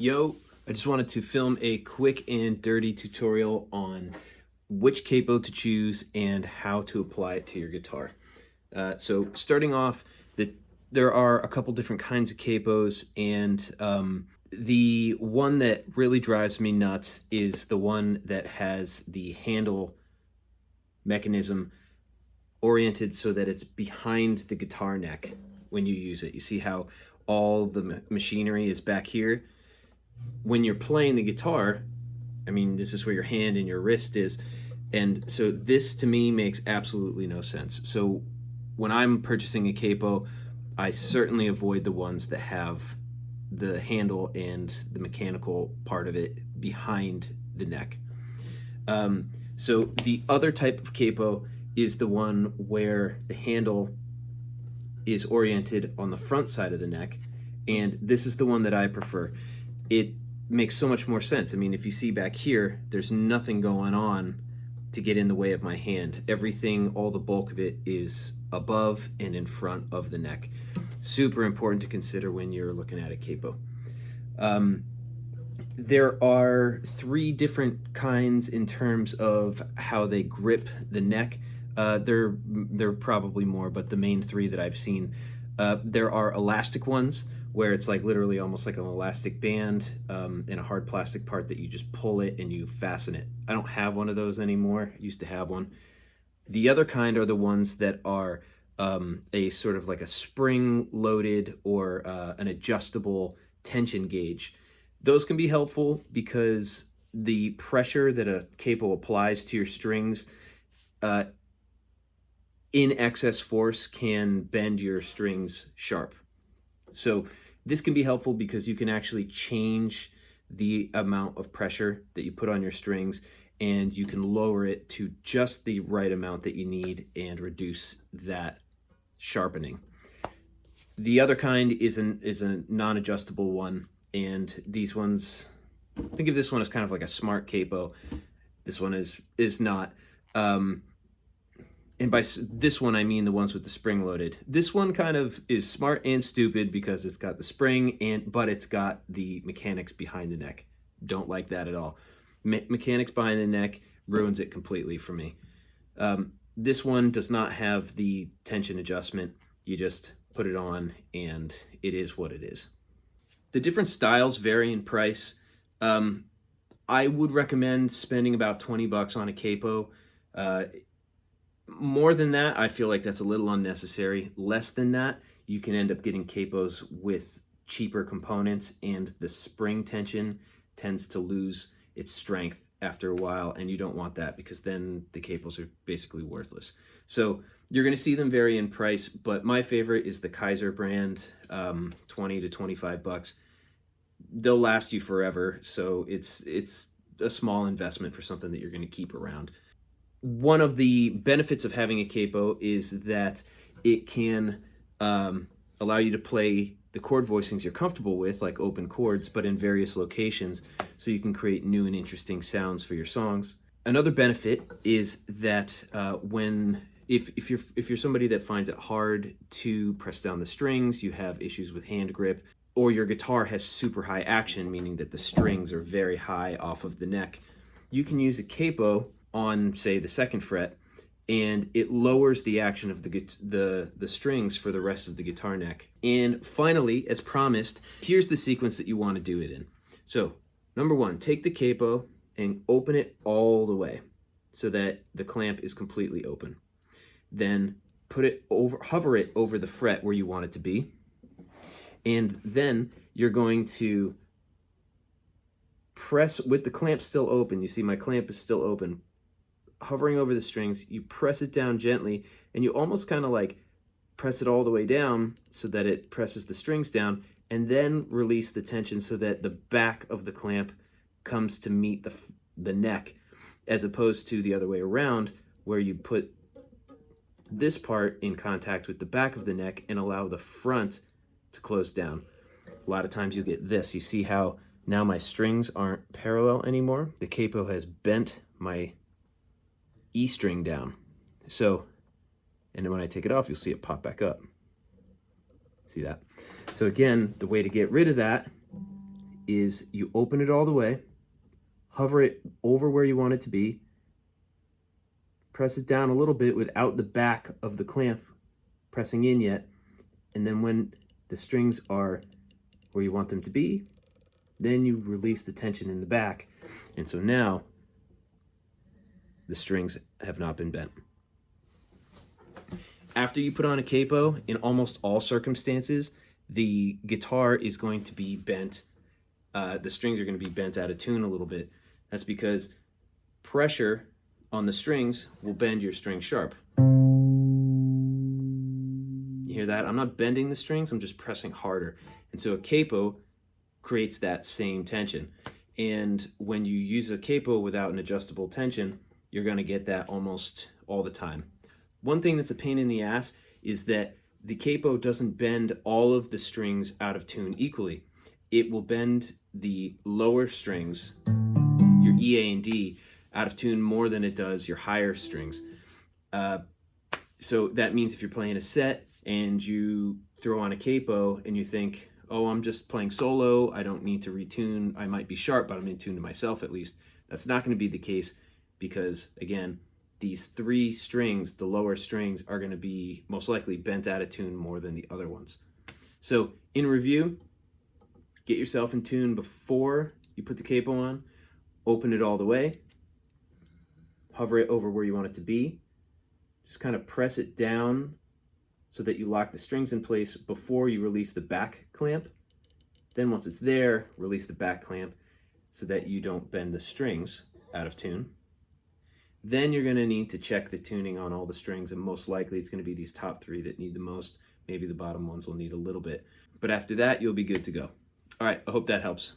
Yo, I just wanted to film a quick and dirty tutorial on which capo to choose and how to apply it to your guitar. So starting off, there are a couple different kinds of capos, and the one that really drives me nuts is the one that has the handle mechanism oriented so that it's behind the guitar neck when you use it. You see how all the machinery is back here? When you're playing the guitar, I mean, this is where your hand and your wrist is. And so this to me makes absolutely no sense. So when I'm purchasing a capo, I certainly avoid the ones that have the handle and the mechanical part of it behind the neck. So the other type of capo is the one where the handle is oriented on the front side of the neck, and this is the one that I prefer. It makes so much more sense. I mean, if you see back here, there's nothing going on to get in the way of my hand. Everything, all the bulk of it is above and in front of the neck. Super important to consider when you're looking at a capo. There are three different kinds in terms of how they grip the neck. There are probably more, but the main three that I've seen. There are elastic ones, where it's like literally almost like an elastic band in a hard plastic part that you just pull it and you fasten it. I don't have one of those anymore. I used to have one. The other kind are the ones that are a sort of like a spring-loaded or an adjustable tension gauge. Those can be helpful because the pressure that a capo applies to your strings in excess force can bend your strings sharp. So this can be helpful because you can actually change the amount of pressure that you put on your strings, and you can lower it to just the right amount that you need and reduce that sharpening. The other kind is a non-adjustable one, and these ones, think of this one as kind of like a smart capo. This one is not. And by this one, I mean the ones with the spring loaded. This one kind of is smart and stupid because it's got the spring, but it's got the mechanics behind the neck. Don't like that at all. Mechanics behind the neck ruins it completely for me. This one does not have the tension adjustment. You just put it on and it is what it is. The different styles vary in price. I would recommend spending about 20 bucks on a capo. More than that, I feel like that's a little unnecessary. Less than that, you can end up getting capos with cheaper components, and the spring tension tends to lose its strength after a while, and you don't want that because then the capos are basically worthless. So you're going to see them vary in price, but my favorite is the Kaiser brand, 20 to 25 bucks. They'll last you forever, so it's a small investment for something that you're going to keep around. One of the benefits of having a capo is that it can allow you to play the chord voicings you're comfortable with, like open chords, but in various locations, so you can create new and interesting sounds for your songs. Another benefit is that if you're somebody that finds it hard to press down the strings, you have issues with hand grip, or your guitar has super high action, meaning that the strings are very high off of the neck, you can use a capo on, say, the second fret, and it lowers the action of the strings for the rest of the guitar neck. And finally, as promised, here's the sequence that you want to do it in. So, number one, take the capo and open it all the way so that the clamp is completely open. Then hover it over the fret where you want it to be. And then you're going to press with the clamp still open. You see my clamp is still open. Hovering over the strings, you press it down gently, and you almost kind of like press it all the way down so that it presses the strings down, and then release the tension so that the back of the clamp comes to meet the neck, as opposed to the other way around, where you put this part in contact with the back of the neck and allow the front to close down. A lot of times you get this. You see how now my strings aren't parallel anymore? The capo has bent my E string down. So, and then when I take it off, you'll see it pop back up. See that? So again, the way to get rid of that is you open it all the way, hover it over where you want it to be, press it down a little bit without the back of the clamp pressing in yet, and then when the strings are where you want them to be, then you release the tension in the back. And so now the strings have not been bent. After you put on a capo, in almost all circumstances, the guitar is going to be bent. The strings are going to be bent out of tune a little bit. That's because pressure on the strings will bend your string sharp. You hear that? I'm not bending the strings, I'm just pressing harder. And so a capo creates that same tension. And when you use a capo without an adjustable tension, you're going to get that almost all the time. One thing that's a pain in the ass is that the capo doesn't bend all of the strings out of tune equally. It will bend the lower strings, your E, A, and D, out of tune more than it does your higher strings. So that means if you're playing a set and you throw on a capo and you think, oh, I'm just playing solo, I don't need to retune, I might be sharp, but I'm in tune to myself at least. That's not going to be the case because, again, these three strings, the lower strings, are going to be most likely bent out of tune more than the other ones. So in review, get yourself in tune before you put the capo on, open it all the way, hover it over where you want it to be, just kind of press it down so that you lock the strings in place before you release the back clamp. Then once it's there, release the back clamp so that you don't bend the strings out of tune. Then you're going to need to check the tuning on all the strings, and most likely it's going to be these top three that need the most. Maybe the bottom ones will need a little bit. But after that, you'll be good to go. All right, I hope that helps.